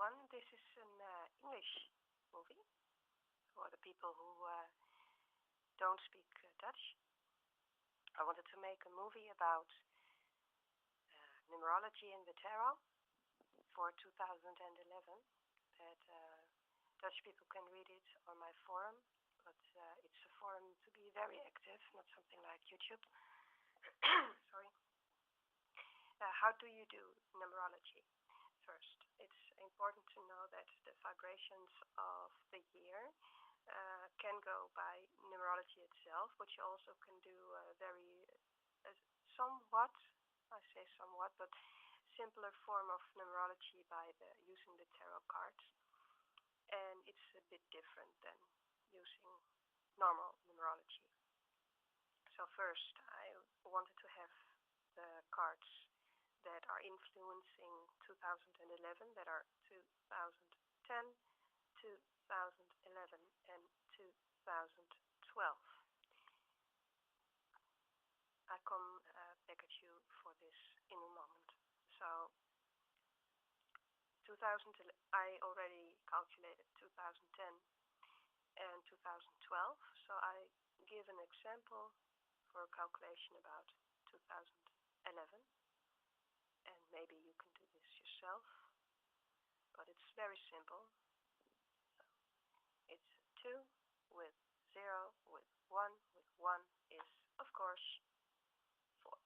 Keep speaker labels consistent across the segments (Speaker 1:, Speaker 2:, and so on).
Speaker 1: everyone. This is an English movie for the people who don't speak Dutch. I wanted to make a movie about numerology and the tarot for 2011 that Dutch people can read it on my forum, but it's a forum to be very active, not something like YouTube. Sorry. How do you do numerology? First, it's important to know that the vibrations of the year can go by numerology itself, but you also can do a very somewhat, I say somewhat, but simpler form of numerology by using the tarot cards. And it's a bit different than using normal numerology. So first, I wanted to have the cards that are influencing 2011, that are 2010, 2011, and 2012. I come back at you for this in a moment. So, I already calculated 2010 and 2012, so I give an example for a calculation about 2011. And maybe you can do this yourself, but it's very simple. So it's 2 with 0 with 1 with 1 is, of course, 4.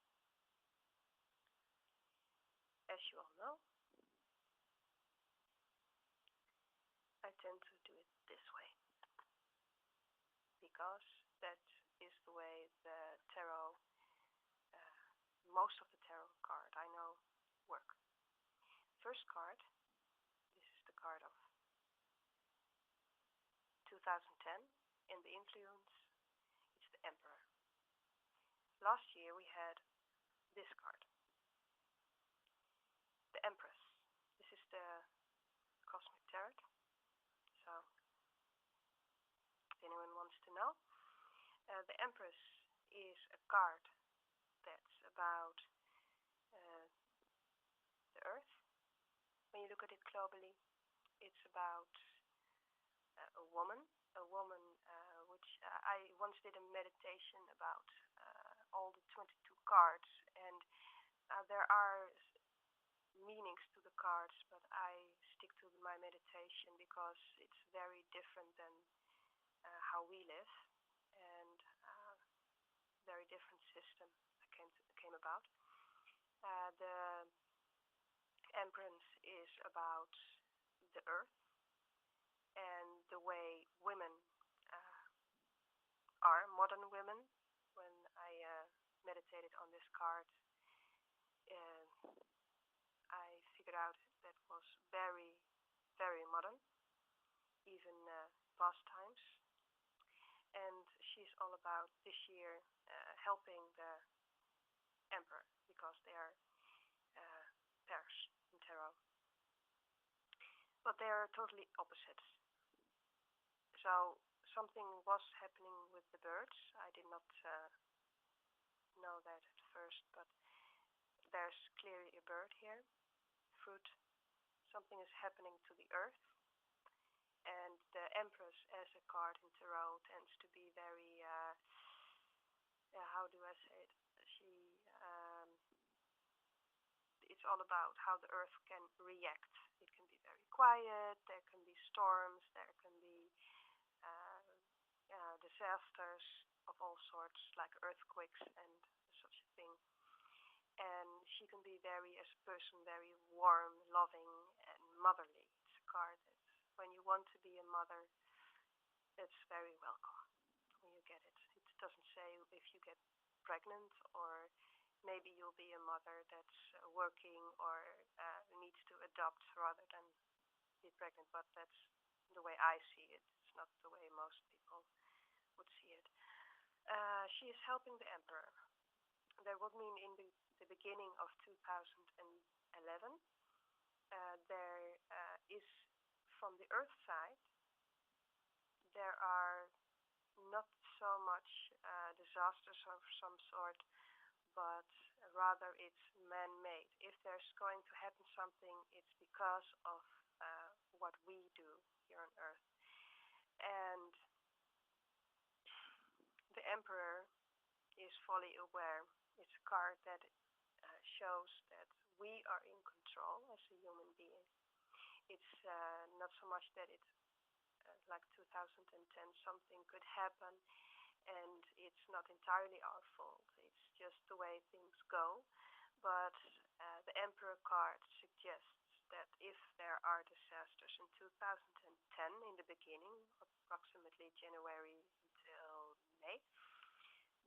Speaker 1: As you all know, I tend to do it this way, because that is the way the tarot, most of the tarot card I know work. First card, this is the card of 2010, and the influence, it's the Emperor. Last year we had this card, the Empress. This is the cosmic tarot. So, if anyone wants to know, the Empress is a card that's about the Earth. When you look at it globally, it's about a woman which I once did a meditation about all the 22 cards, and there are meanings to the cards, but I stick to my meditation because it's very different than how we live, and very different system that came about. The Empress is about the Earth and the way women are, modern women. When I meditated on this card, I figured out that was very, very modern, even past times. And she's all about this year helping the Emperor, because they are pairs in tarot. But they are totally opposites. So something was happening with the birds. I did not know that at first, but there's clearly a bird here, fruit. Something is happening to the Earth. And the Empress as a card in tarot tends to be very, how do I say it? It's all about how the Earth can react. It can be very quiet, there can be storms, there can be disasters of all sorts, like earthquakes and such a thing. And she can be as a person, very warm, loving, and motherly. It's a card that when you want to be a mother, it's very welcome when you get it. It doesn't say if you get pregnant, or maybe you'll be a mother that's working or needs to adopt rather than be pregnant, but that's the way I see it. It's not the way most people would see it. She is helping the Emperor. That would mean in the beginning of 2011, there is, from the Earth side, there are not so much disasters of some sort, but rather it's man-made. If there's going to happen something, it's because of what we do here on Earth. And the Emperor is fully aware. It's a card that shows that we are in control as a human being. It's not so much that it's like 2010, something could happen and it's not entirely our fault. It's just the way things go. But the Emperor card suggests that if there are disasters in 2010, in the beginning, approximately January until May,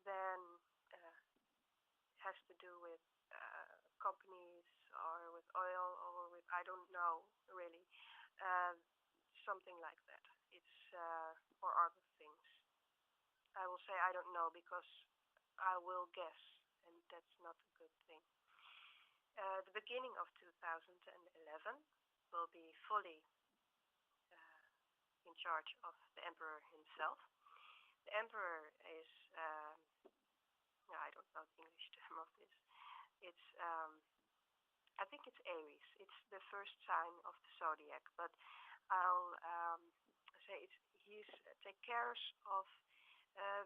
Speaker 1: then it has to do with companies or with oil or with, I don't know really, something like that. It's for other things. I will say I don't know because I will guess, and that's not a good thing. The beginning of 2011 will be fully in charge of the Emperor himself. The Emperor is, I don't know the English term of this. It's, I think it's Aries. It's the first sign of the zodiac, but I'll say he's take care of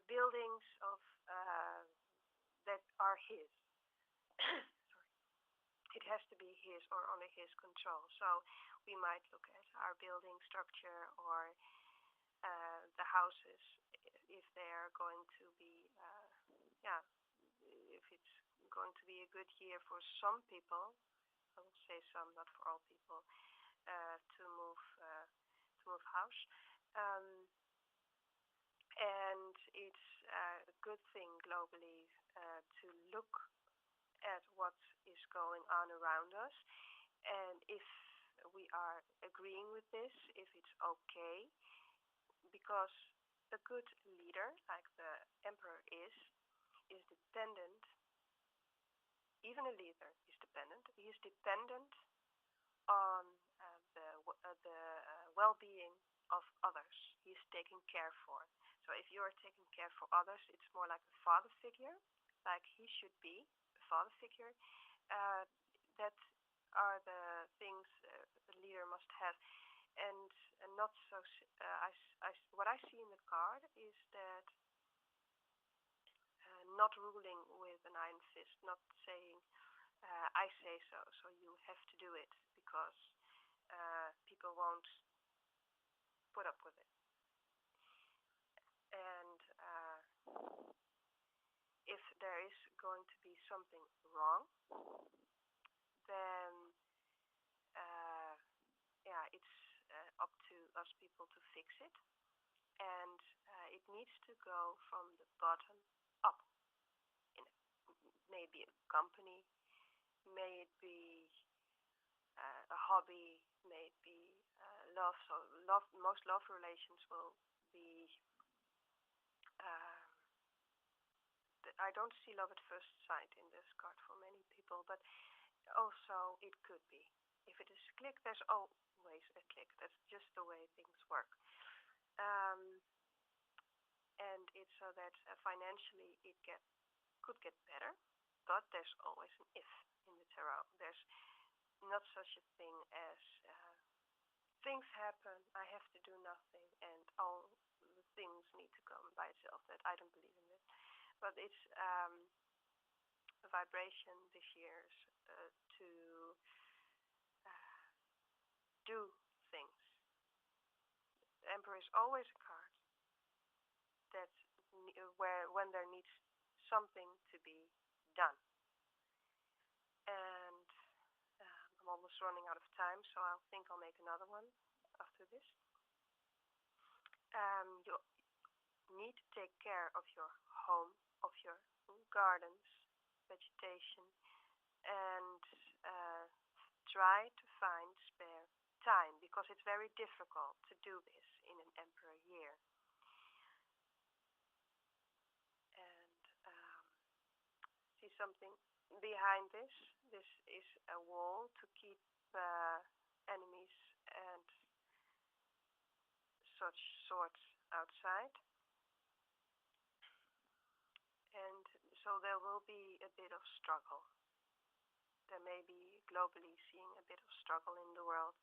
Speaker 1: buildings of that are his. Sorry. It has to be his or under his control. So we might look at our building structure or the houses if they are going to be, if it's going to be a good year for some people. I will say some, not for all people, to move house. And it's a good thing globally to look at what is going on around us, and if we are agreeing with this, if it's okay, because a good leader, like the Emperor is dependent. Even a leader is dependent. He is dependent on the well-being of others. He is taken care for. So if you are taking care for others, it's more like a father figure, like he should be a father figure. That are the things a leader must have. And not so. What I see in the card is that not ruling with an iron fist, not saying I say so, so you have to do it because people won't put up with it. And if there is going to be something wrong, then it's up to us people to fix it, and it needs to go from the bottom up. May it be a company, may it be a hobby, may it be love. So most love relations will be. I don't see love at first sight in this card for many people, but also it could be. If it is a click, there's always a click. That's just the way things work. And it's so that financially it could get better, but there's always an if in the tarot. There's not such a thing as things happen, I have to do nothing, and all the things need to come by itself. That I don't believe in it. But it's a vibration this year to do things. The Emperor is always a card that when there needs something to be done. And I'm almost running out of time, so I think I'll make another one after this. You need to take care of your home, of your gardens, vegetation, and try to find spare time, because it's very difficult to do this in an Emperor year. And see something behind this. This is a wall to keep enemies and such sorts outside. And So there will be a bit of struggle. There may be globally seeing a bit of struggle in the world.